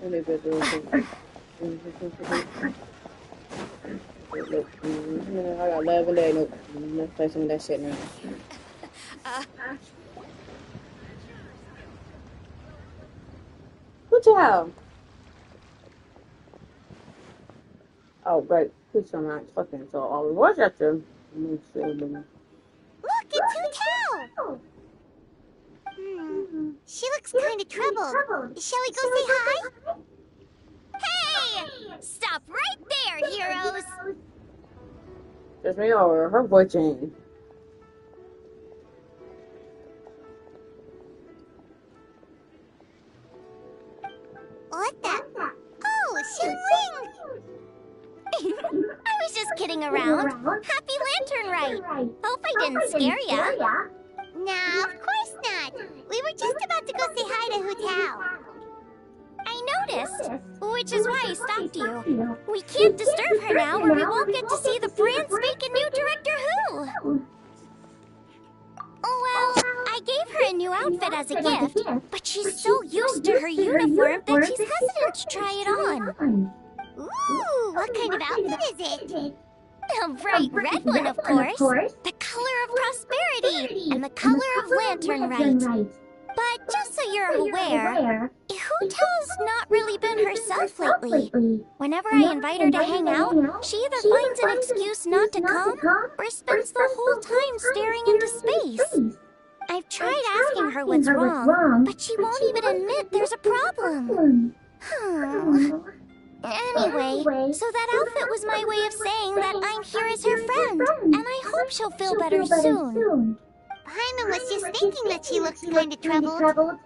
Individual. I got lavender. Nope. Let's play some of that shit now. What you have? Oh, great. Put some out. Fucking so all the voice after. Look, it's Hotel! She looks kind of troubled. Shall we go say hi? Hey! Stop right there, heroes! Just me or her voice changed. What the? Oh, Xiangling! I was just kidding around. Happy Lantern Rite. Hope I didn't scare ya. Nah, of course not. We were just about to go say hi to Hotel. I noticed, which is why I stopped you. We can't disturb her now or we won't get to see the brand spanking new Director Who. Well, I gave her a new outfit as a gift, but she's so used to her uniform that she's hesitant to try it on. Ooh, what kind of outfit is it? A bright red one, of course. The color of prosperity and the color of Lantern Rite. But just so you're aware, Hotel's not really been herself lately. Whenever I invite her to hang out, she either finds an excuse not to come or spends the whole time staring into space. I've tried asking her what's wrong, but she won't even admit there's a problem. Anyway, so that outfit was my way of saying that I'm here as her friend, and I hope she'll feel better soon. Paimon was just thinking that she looks kind of troubled.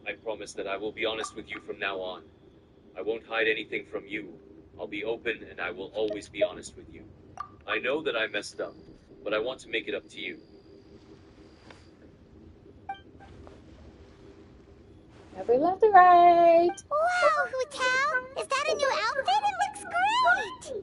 I promise that I will be honest with you from now on. I won't hide anything from you. I'll be open and I will always be honest with you. I know that I messed up, but I want to make it up to you. Happy left and right. Wow, Hotel! Is that a new outfit? It looks great!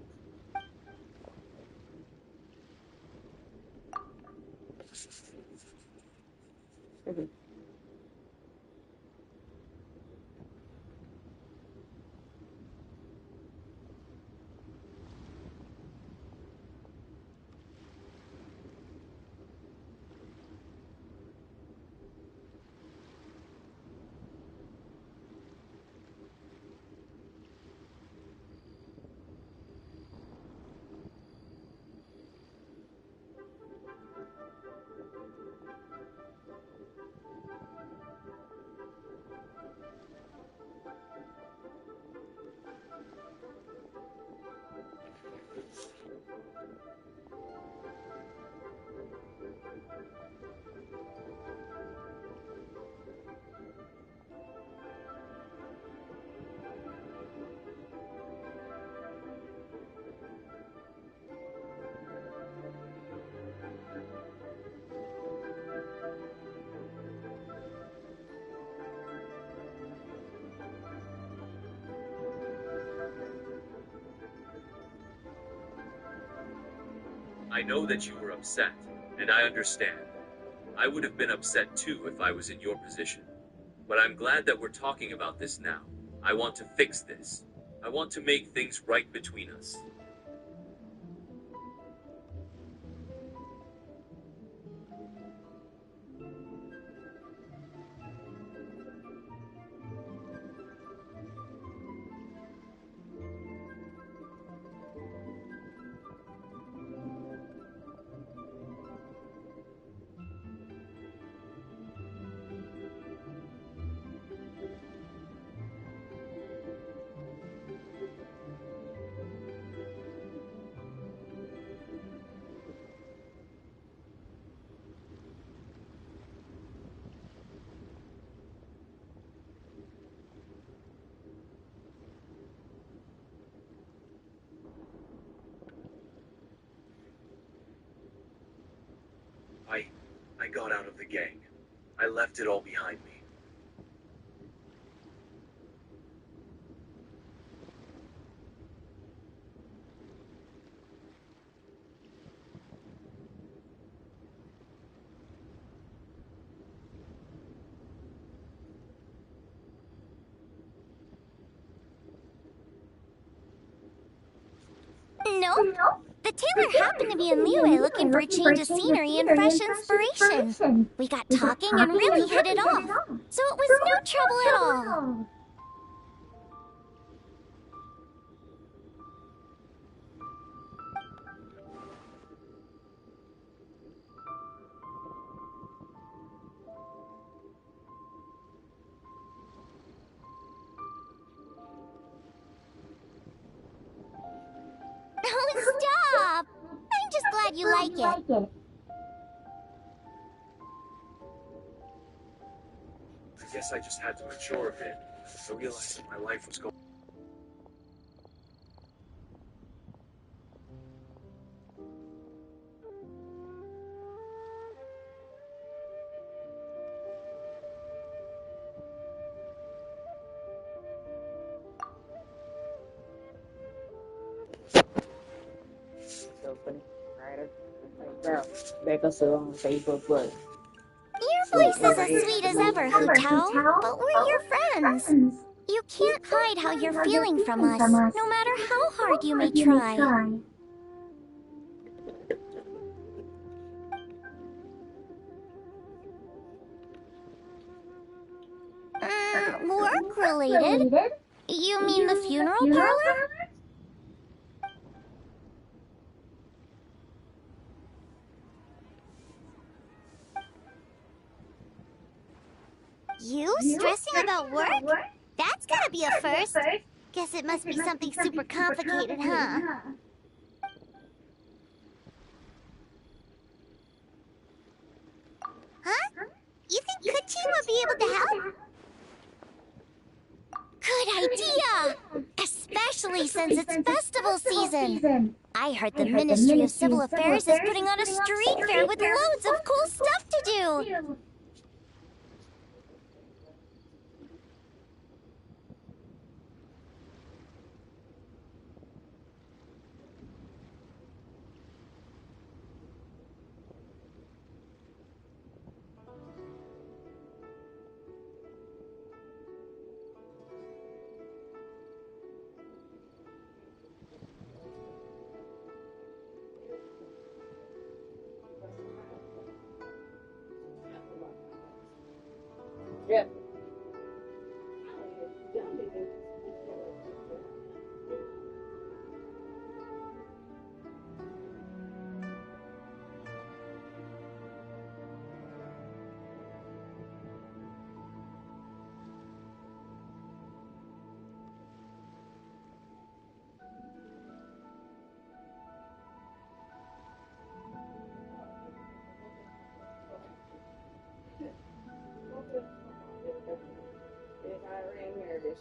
I know that you were upset, and I understand. I would have been upset too if I was in your position. But I'm glad that we're talking about this now. I want to fix this. I want to make things right between us. I got out of the gang. I left it all behind me. The tailor happened to be in Liyue looking for a change of scenery and fresh inspiration. We got talking and really hit it off. So it was no trouble at all. Oh, stop! I'm just glad you like it. I guess I just had to mature a bit. I realized that my life was going. So funny. Right? Back us on Facebook, but Your voice is as sweet as ever, Hu Tao, but we're your friends. You can't hide how you're feeling from us, no matter how hard you may try. Work-related? You mean the funeral parlor? You stressing about work? That's gotta be a first. Guess it must be something super complicated, huh? Huh? You think Kuchi would be able to help? Good idea! Especially since it's festival season. I heard the Ministry of Civil Affairs is putting on a street fair with loads of cool stuff to do. yeah.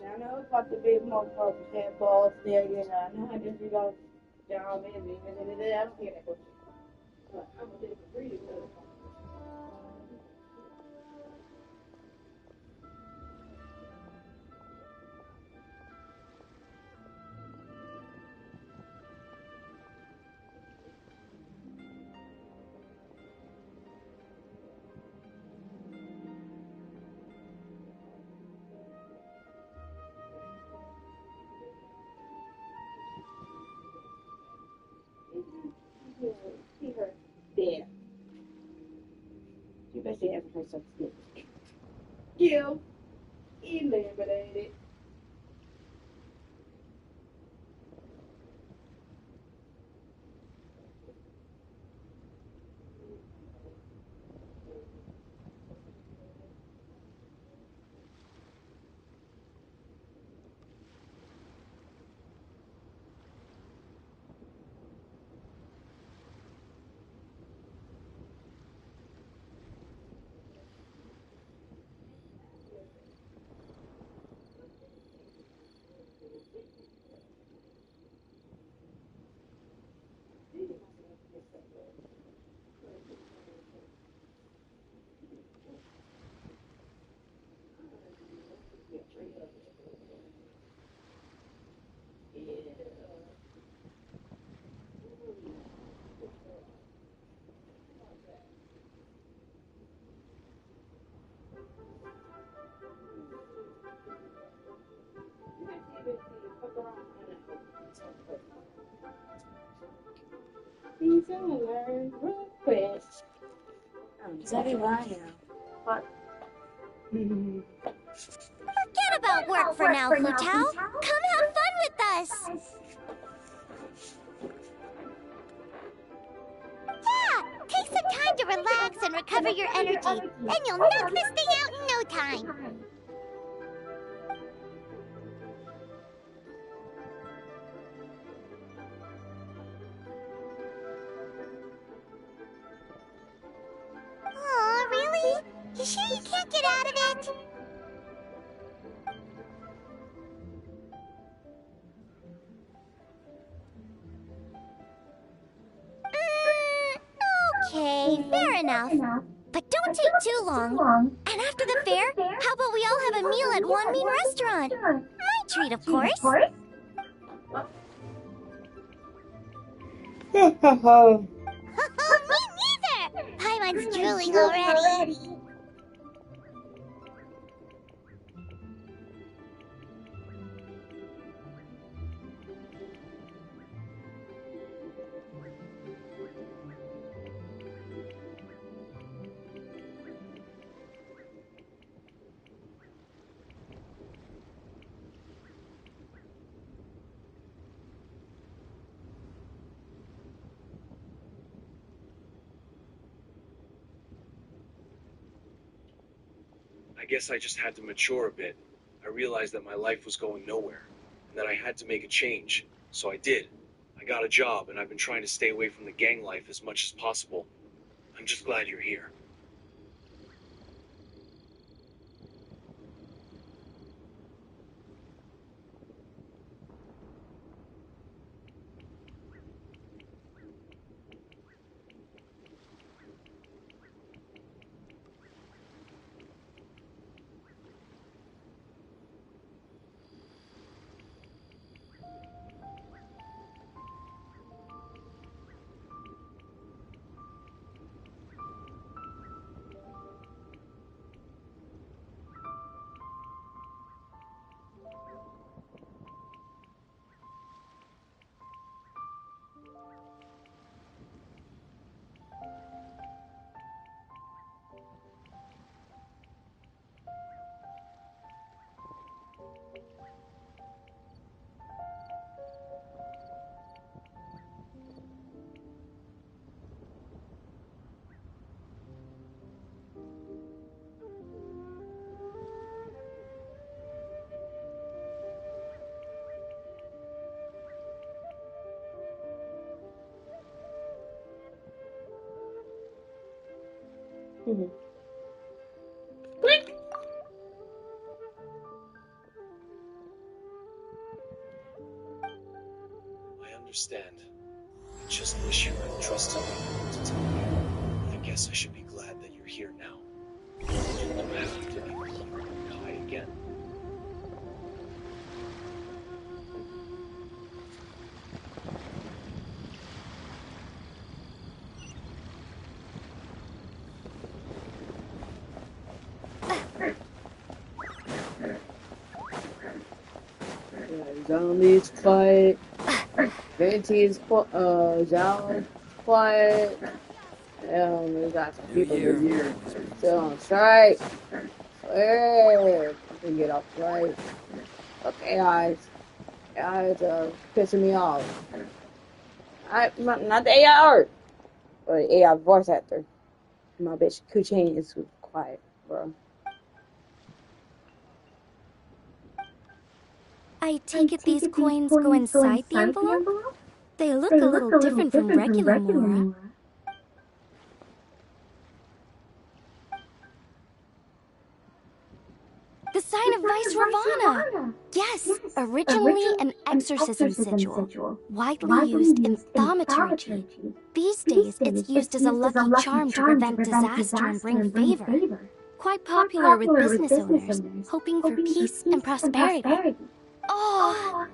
I know it's about to be motherfuckers had balls there, you know. I know how this you go down there, and I don't hear that bullshit. But I'm gonna take a breathe. See her there. She bet she hasn't heard some shit. Gil, eliminated. He's gonna learn real quick. I'm exactly where I am. But. Forget about work for now, Hu Tao. Come have fun with us. Yeah, take some time to relax and recover your energy. Then you'll knock this thing out in no time. Aw, really? You sure you can't get out of it? Okay, fair enough. But don't take too long. And after the fair, how about we all have a meal at One Mean Restaurant? My treat, of course. Me neither! Paimon's drooling already. I guess I just had to mature a bit. I realized that my life was going nowhere, and that I had to make a change. So I did. I got a job, and I've been trying to stay away from the gang life as much as possible. I'm just glad you're here. I understand. I just wish you had trusted me to tell me. I guess I should be glad that you're here now. You don't have to be Kai again. Zombies quiet. Venti's Zhao quiet. We got some people here still on strike. Hey, we get off strike. Okay, guys. Guys, pissing me off. Not the AI art, but the AI voice actor. My bitch Kuchain is quiet, bro. I take it these coins go inside the envelope? They look a little different from regular Mora. The sign of Vice Ravana! Yes, originally an exorcism sigil, widely used in thaumaturgy. These days, it's used as a lucky charm to prevent disaster and bring favor. Quite popular with business owners, hoping for peace and prosperity. Oh,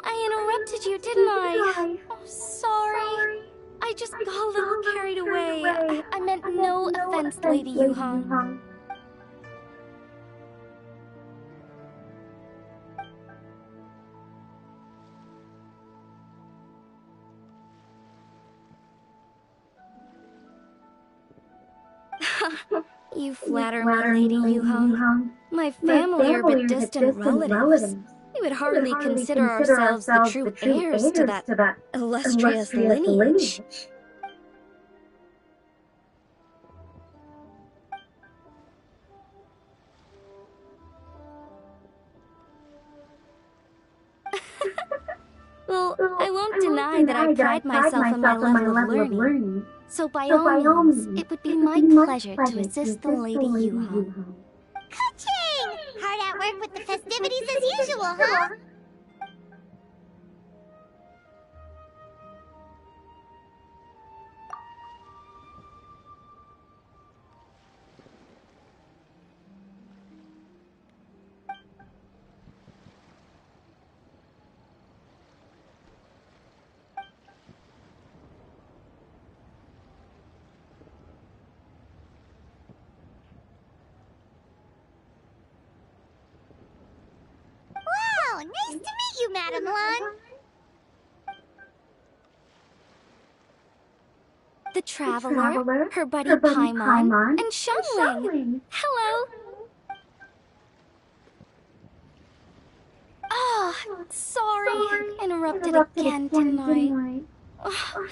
I interrupted you, didn't I? Oh, sorry. I just got a little carried away. I meant no offense, Lady Yuhang. You flatter me, Lady Yuhong. My family are but distant relatives. We would hardly consider ourselves the true heirs to that illustrious lineage. Well, I won't deny that I pride myself on my level of learning. So by all means, it would be my pleasure to assist the Lady Yuhong. Ka-ching! Hard at work with the festivities as usual, huh? Wow, nice to meet you, Madam Lan. The Traveler, her buddy Paimon, and Xiangling. Hello. Oh, sorry. Interrupted again tonight. Oh.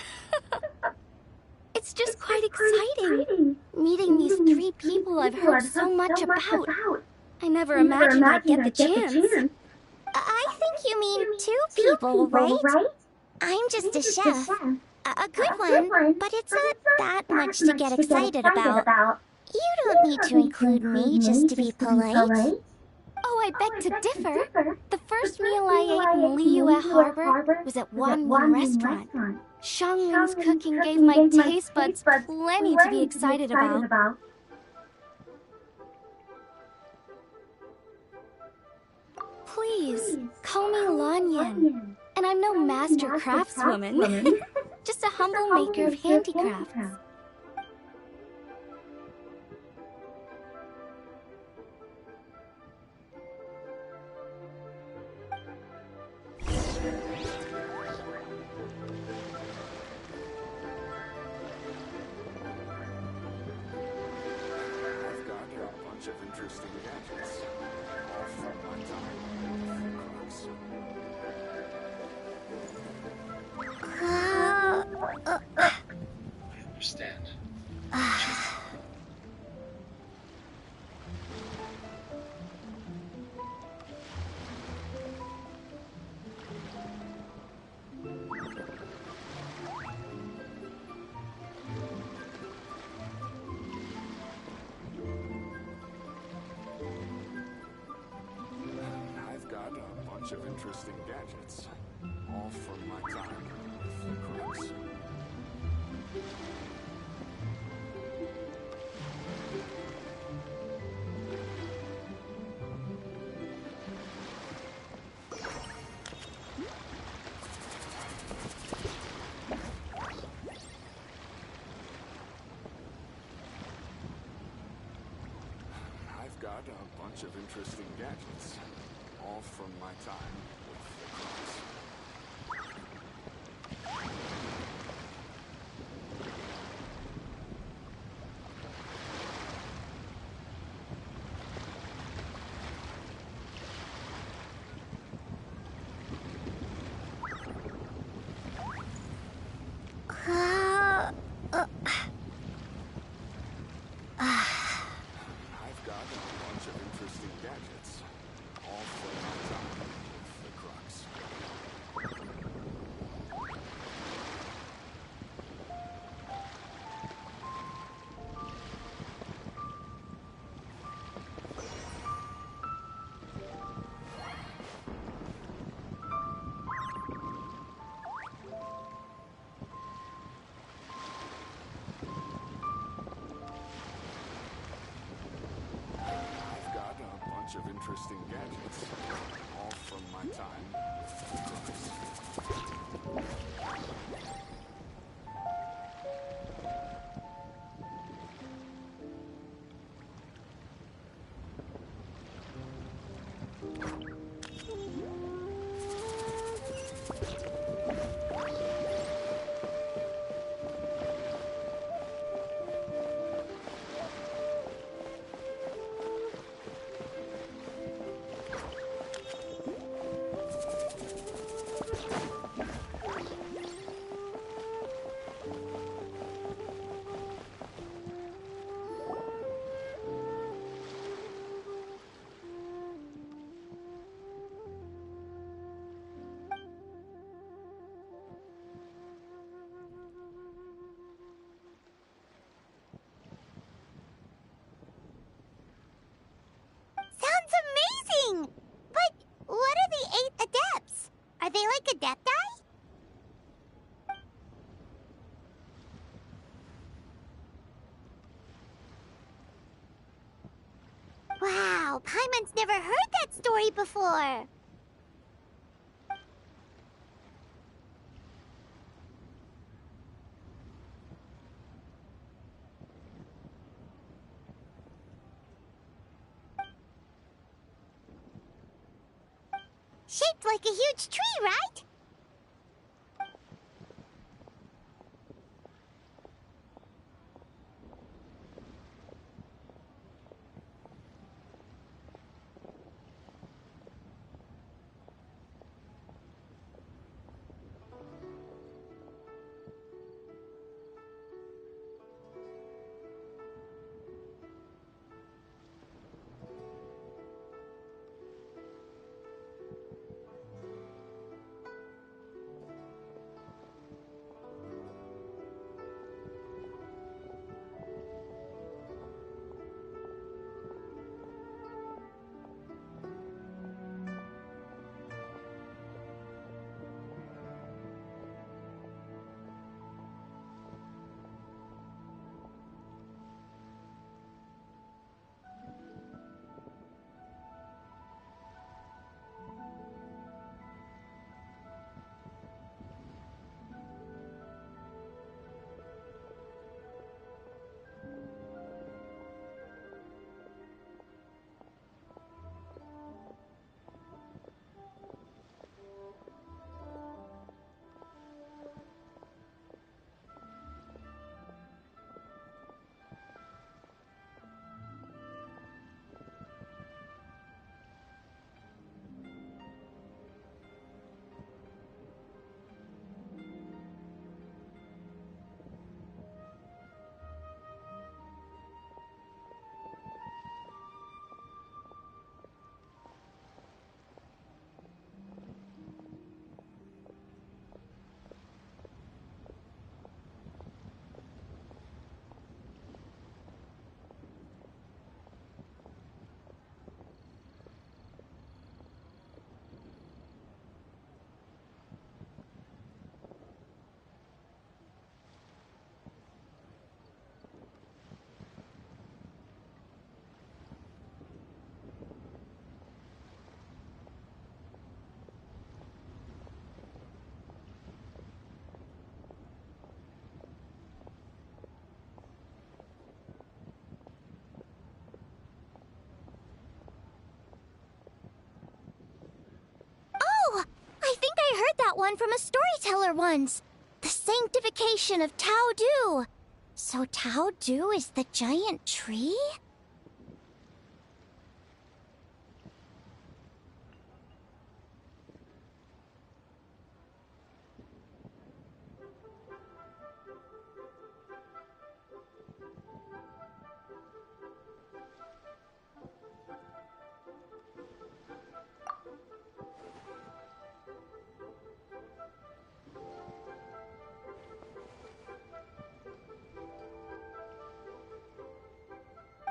It's just quite exciting, meeting these 3 people I've heard so much about. I never imagined I'd get the chance. I think you mean 2 people, right? I'm just a chef. A good one, but it's not that much to get excited about. You don't need to include me just to be polite. Oh, I beg to differ. The first meal I ate in Liyue Harbor was at Wanmin Restaurant. Xiangling's cooking gave my taste buds plenty to be excited about. Please, call me Lanyan. And I'm no master craftswoman. Just a humble maker of handicrafts. I've got a bunch of interesting gadgets. All from my time with the crooks. I understand. I've got a bunch of interesting gadgets. All from my time with the crooks. I've got a bunch of interesting gadgets. All from my time with the crooks. I've got a bunch of interesting gadgets. All from my time with the crooks. I've got a bunch of interesting gadgets. All from my time with the crooks. Wow, Paimon's never heard that story before. Shaped like a huge tree, right? Oh, I think I heard that one from a storyteller once. The sanctification of Tao Du. So Tao Du is the giant tree?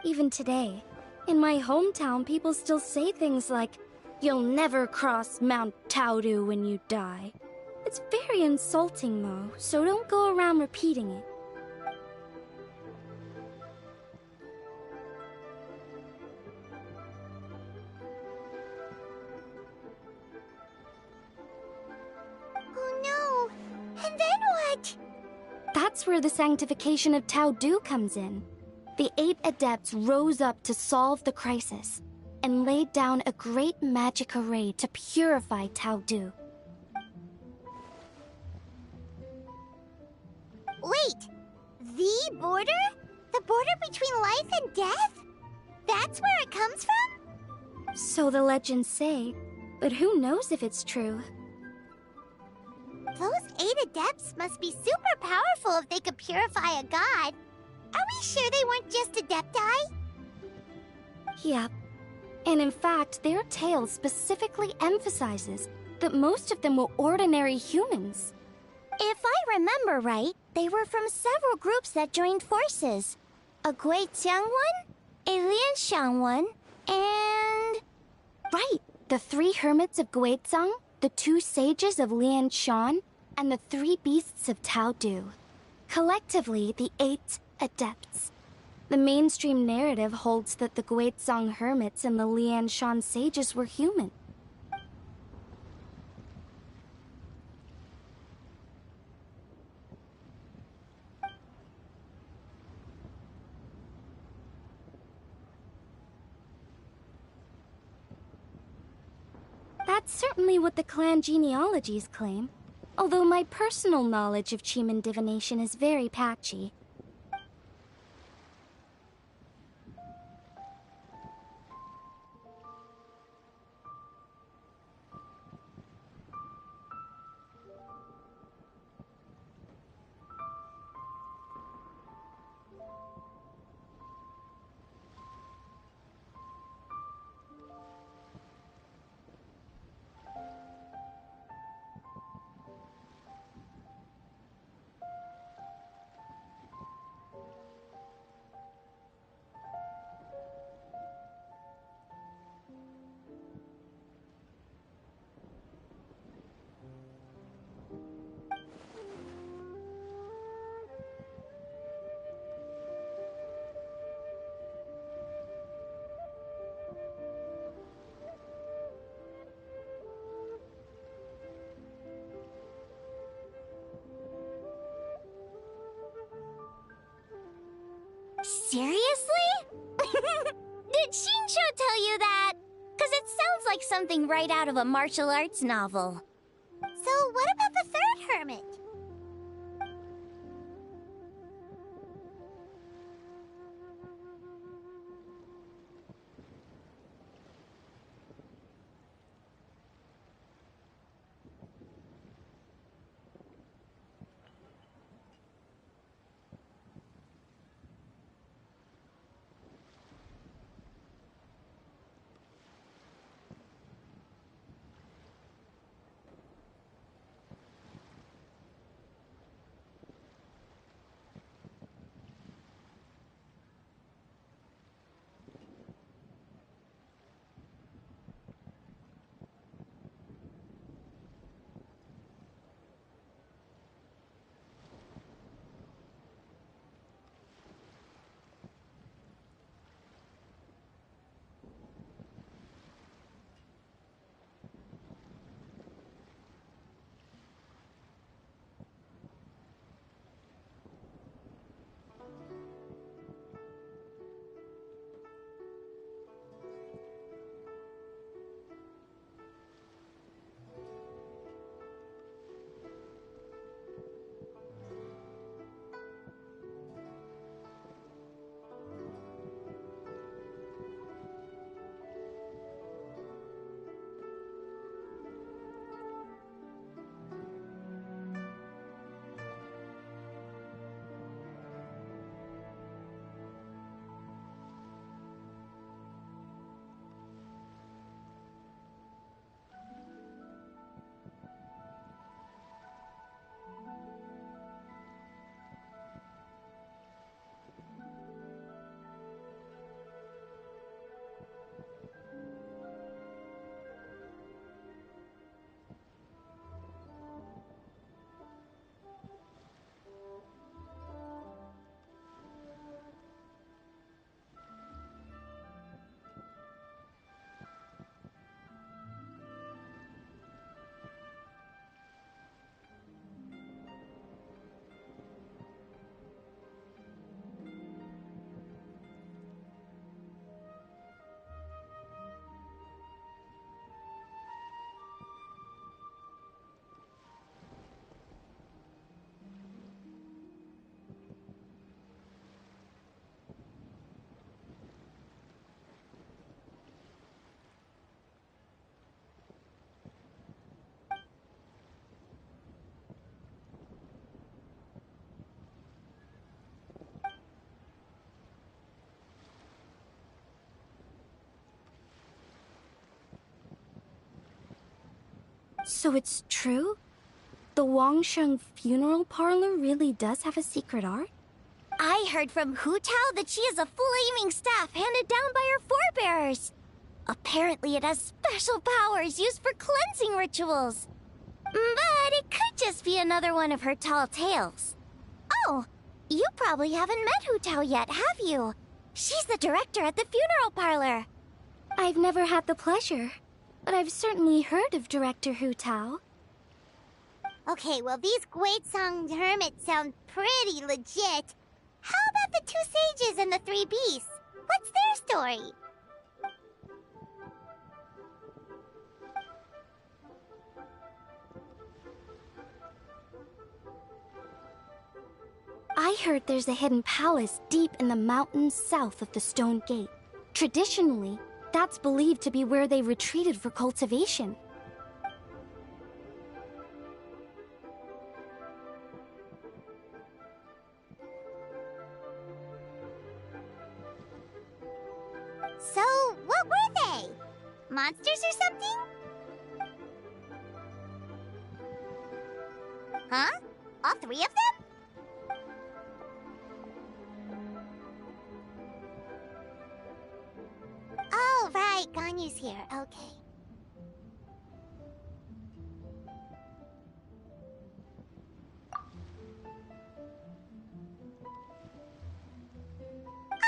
Even today, in my hometown, people still say things like, "You'll never cross Mount Taodu when you die." It's very insulting, though, so don't go around repeating it. Oh no! And then what? That's where the sanctification of Tao Du comes in. The 8 adepts rose up to solve the crisis and laid down a great magic array to purify Tao Du. Wait! The border? The border between life and death? That's where it comes from? So the legends say, but who knows if it's true? Those 8 adepts must be super powerful if they could purify a god. Are we sure they weren't just adepti? Yep. And in fact, their tale specifically emphasizes that most of them were ordinary humans. If I remember right, they were from several groups that joined forces. A Guiqiang one, a Lianshan one, and... Right! The 3 hermits of Guizang, the 2 sages of Lianshan, and the 3 beasts of Tao Du. Collectively, the 8 adepts. The mainstream narrative holds that the Guizhong hermits and the Lianshan sages were human. That's certainly what the clan genealogies claim, although my personal knowledge of Cheeman divination is very patchy. Seriously? Did Shinsho tell you that? Because it sounds like something right out of a martial arts novel. So what about the third hermit? So it's true? The Wangsheng funeral parlor really does have a secret art? I heard from Hu Tao that she has a flaming staff handed down by her forebears. Apparently it has special powers used for cleansing rituals. But it could just be another one of her tall tales. Oh, You probably haven't met Hu Tao yet, have you? She's the director at the funeral parlor. I've never had the pleasure, but I've certainly heard of Director Hu Tao. Okay, well, these Guizhong hermits sound pretty legit. How about the two sages and the three beasts? What's their story? I heard there's a hidden palace deep in the mountains south of the Stone Gate. Traditionally, that's believed to be where they retreated for cultivation. So, what were they? Monsters or something? Huh? All three of them? Oh, right, Ganyu's here. Okay.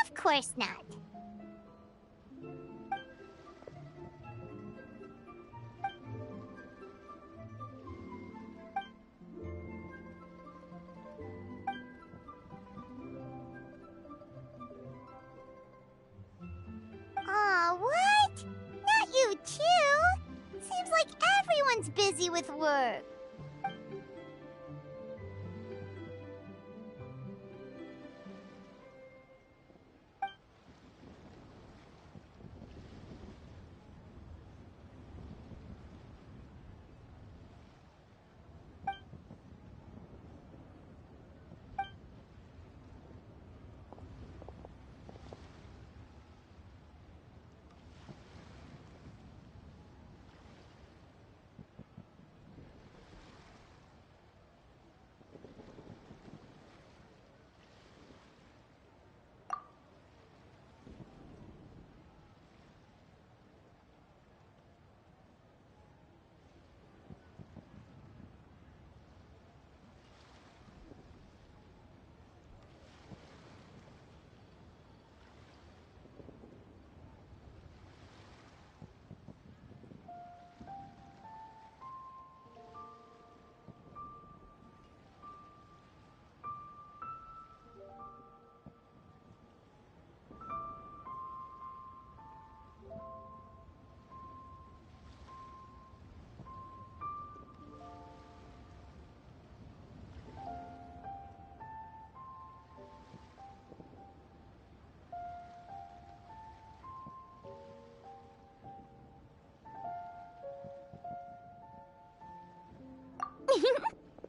Of course not. Aw, what? Not you too? Seems like everyone's busy with work.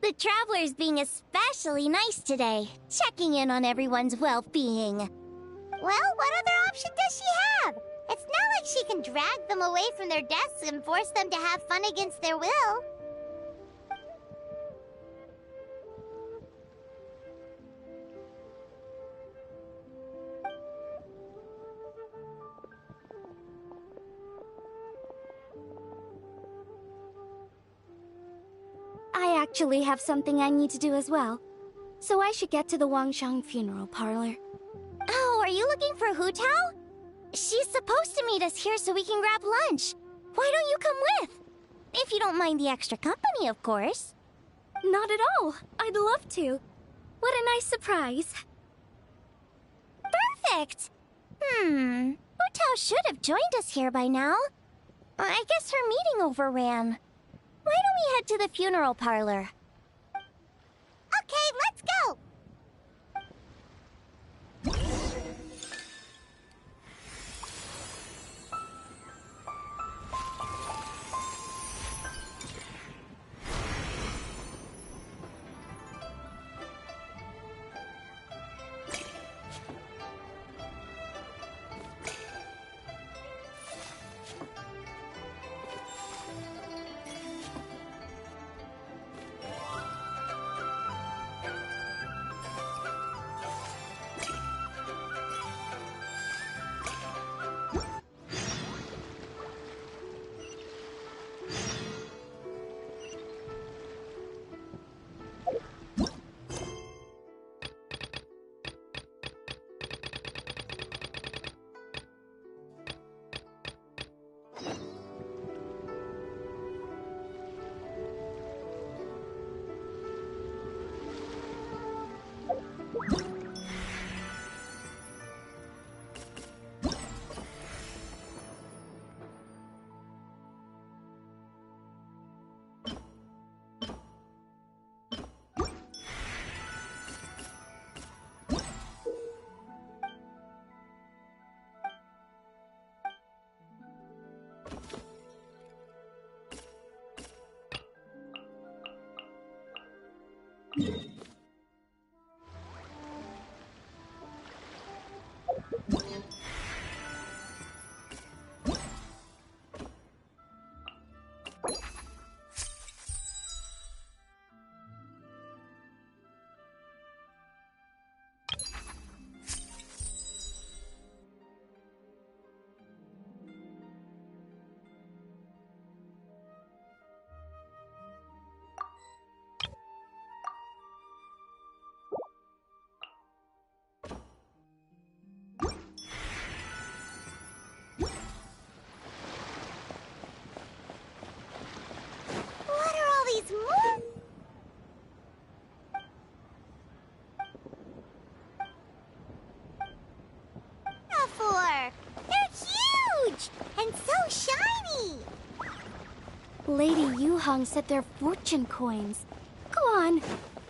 The Traveler's being especially nice today, checking in on everyone's well-being. Well, what other option does she have? It's not like she can drag them away from their desks and force them to have fun against their will. I actually have something I need to do as well, so I should get to the Wangshang funeral parlor. Oh, are you looking for Hu Tao? She's supposed to meet us here so we can grab lunch. Why don't you come with? If you don't mind the extra company, of course. Not at all. I'd love to. What a nice surprise. Perfect! Hu Tao should have joined us here by now. I guess her meeting overran. Why don't we head to the funeral parlor? Okay, let's go! What are all these more? For? They're huge and so shiny. Lady Yuhong said they're fortune coins. Go on,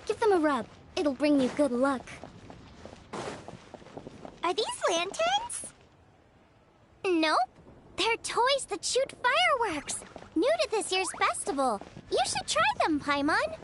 give them a rub. It'll bring you good luck. Are these lanterns? Nope. They're toys that shoot fireworks. New to this year's festival. You should try them, Paimon.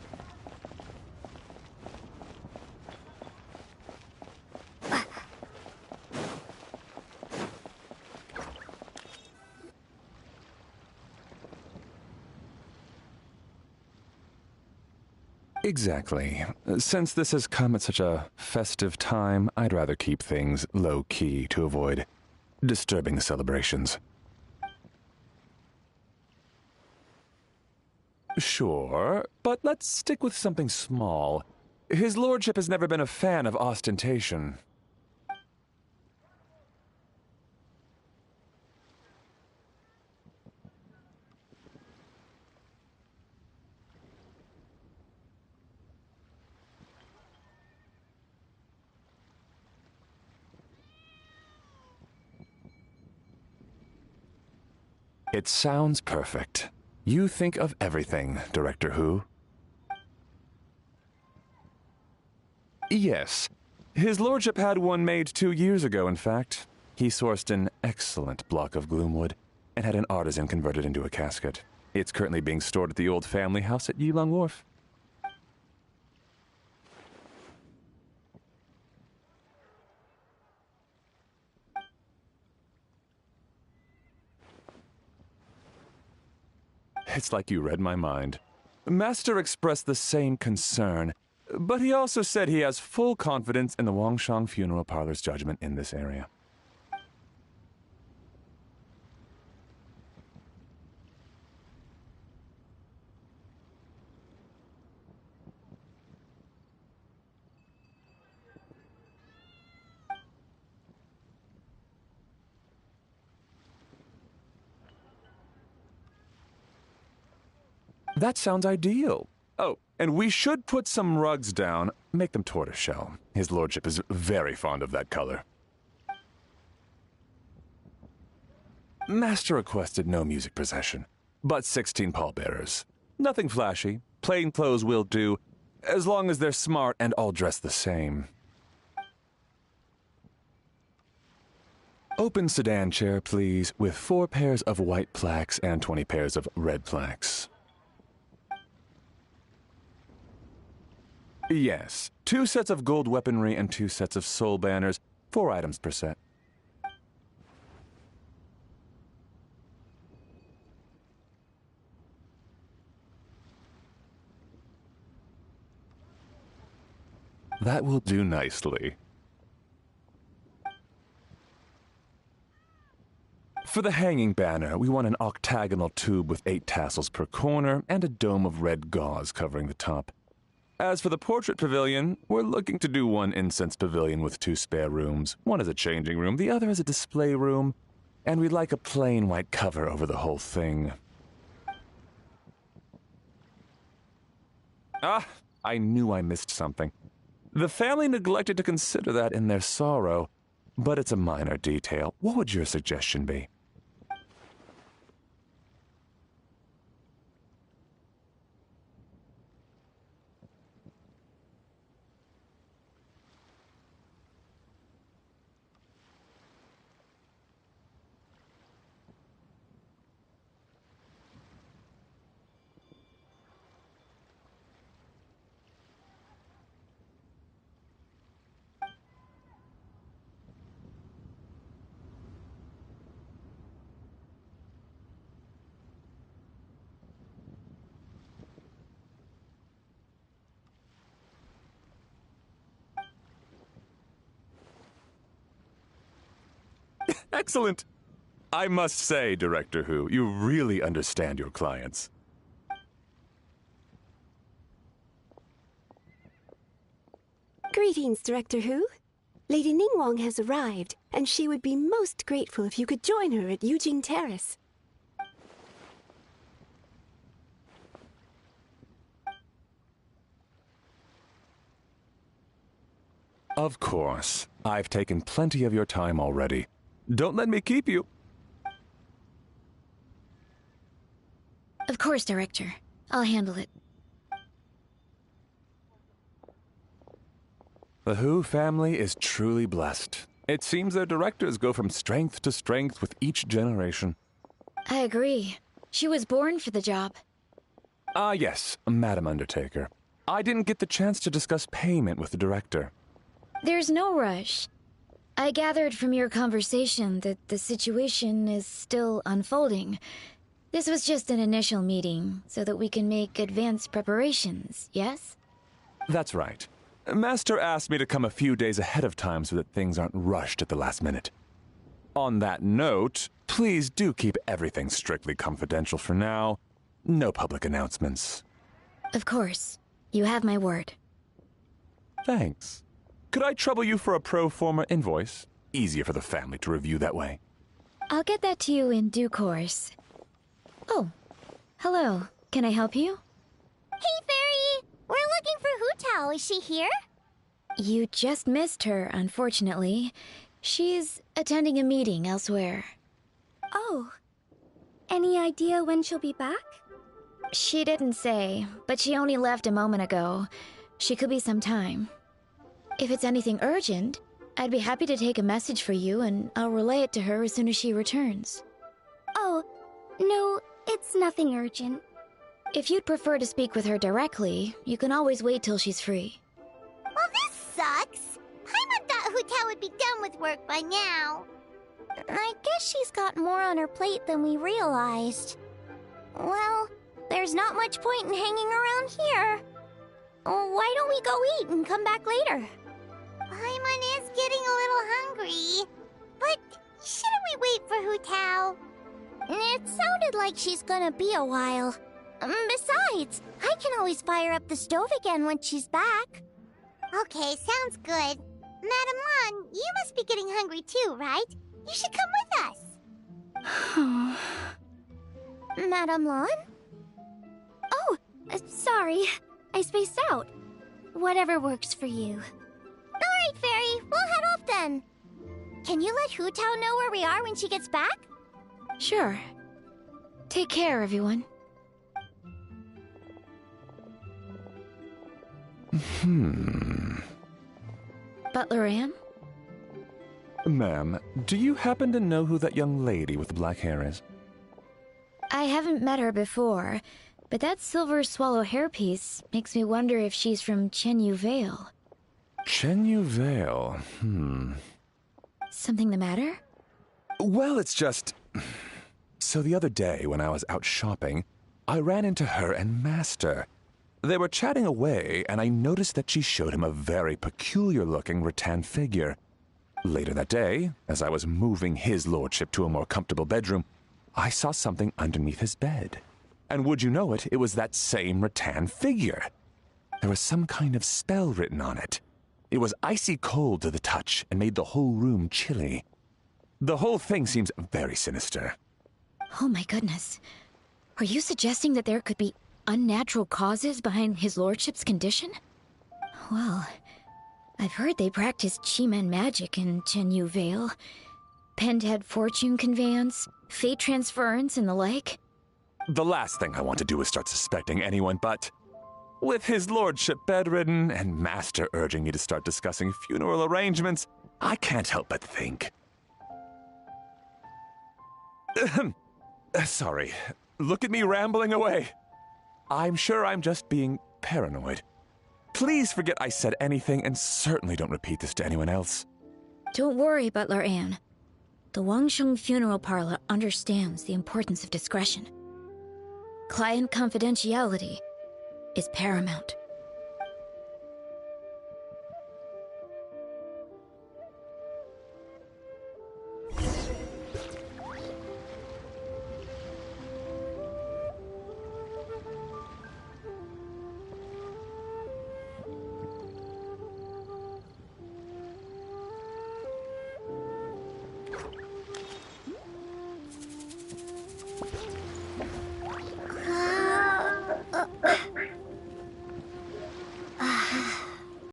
Exactly. Since this has come at such a festive time, I'd rather keep things low-key to avoid disturbing the celebrations. Sure, but let's stick with something small. His lordship has never been a fan of ostentation. It sounds perfect. You think of everything, Director Who. Yes. His lordship had one made 2 years ago, in fact. He sourced an excellent block of gloomwood and had an artisan convert it into a casket. It's currently being stored at the old family house at Yilong Wharf. It's like you read my mind. Master expressed the same concern, but he also said he has full confidence in the Wangshang Funeral Parlor's judgment in this area. That sounds ideal. Oh, and we should put some rugs down. Make them tortoiseshell. His lordship is very fond of that color. Master requested no music procession, but 16 pallbearers. Nothing flashy. Plain clothes will do, as long as they're smart and all dressed the same. Open sedan chair, please, with 4 pairs of white plaques and 20 pairs of red plaques. Yes, 2 sets of gold weaponry and 2 sets of soul banners, 4 items per set. That will do nicely. For the hanging banner, we want an octagonal tube with 8 tassels per corner and a dome of red gauze covering the top. As for the portrait pavilion, we're looking to do one incense pavilion with 2 spare rooms. One as a changing room, the other as a display room. And we'd like a plain white cover over the whole thing. Ah, I knew I missed something. The family neglected to consider that in their sorrow, but it's a minor detail. What would your suggestion be? Excellent. I must say, Director Hu, you really understand your clients. Greetings, Director Hu. Lady Ningguang has arrived, and she would be most grateful if you could join her at Yujing Terrace. Of course. I've taken plenty of your time already. Don't let me keep you. Of course, Director. I'll handle it. The Hu family is truly blessed. It seems their directors go from strength to strength with each generation. I agree. She was born for the job. Ah, yes, Madam Undertaker. I didn't get the chance to discuss payment with the director. There's no rush. I gathered from your conversation that the situation is still unfolding. This was just an initial meeting, so that we can make advanced preparations, yes? That's right. Master asked me to come a few days ahead of time so that things aren't rushed at the last minute. On that note, please do keep everything strictly confidential for now. No public announcements. Of course. You have my word. Thanks. Could I trouble you for a pro forma invoice? Easier for the family to review that way. I'll get that to you in due course. Oh, hello. Can I help you? Hey, Fairy! We're looking for Hu Tao. Is she here? You just missed her, unfortunately. She's attending a meeting elsewhere. Oh. Any idea when she'll be back? She didn't say, but she only left a moment ago. She could be some time. If it's anything urgent, I'd be happy to take a message for you and I'll relay it to her as soon as she returns. Oh, no, it's nothing urgent. If you'd prefer to speak with her directly, you can always wait till she's free. Well, this sucks. Paimon thought Hu Tao would be done with work by now. I guess she's got more on her plate than we realized. Well, there's not much point in hanging around here. Why don't we go eat and come back later? Paimon is getting a little hungry. But shouldn't we wait for Hu Tao? It sounded like she's gonna be a while. Besides, I can always fire up the stove again when she's back. Okay, sounds good. Madam Lan, you must be getting hungry too, right? You should come with us. Madam Lan? Oh, sorry. I spaced out. Whatever works for you. Alright, Fairy, we'll head off then. Can you let Hu Tao know where we are when she gets back? Sure. Take care, everyone. Butler Ann? Ma'am, do you happen to know who that young lady with the black hair is? I haven't met her before, but that silver swallow hairpiece makes me wonder if she's from Chenyu Vale. Chenyu Vale, Something the matter? Well, it's just... So the other day, when I was out shopping, I ran into her and Master. They were chatting away, and I noticed that she showed him a very peculiar-looking rattan figure. Later that day, as I was moving his lordship to a more comfortable bedroom, I saw something underneath his bed. And would you know it, it was that same rattan figure. There was some kind of spell written on it. It was icy cold to the touch and made the whole room chilly. The whole thing seems very sinister. Oh my goodness. Are you suggesting that there could be unnatural causes behind his lordship's condition? Well, I've heard they practice Chi-Man magic in Chenyu Vale. Pentad fortune conveyance, fate transference, and the like. The last thing I want to do is start suspecting anyone, but... with his lordship bedridden and Master urging me to start discussing funeral arrangements, I can't help but think. Sorry. Look at me rambling away. I'm sure I'm just being paranoid. Please forget I said anything, and certainly don't repeat this to anyone else. Don't worry, Butler Ann. The Wangsheng Funeral Parlor understands the importance of discretion. Client confidentiality is paramount.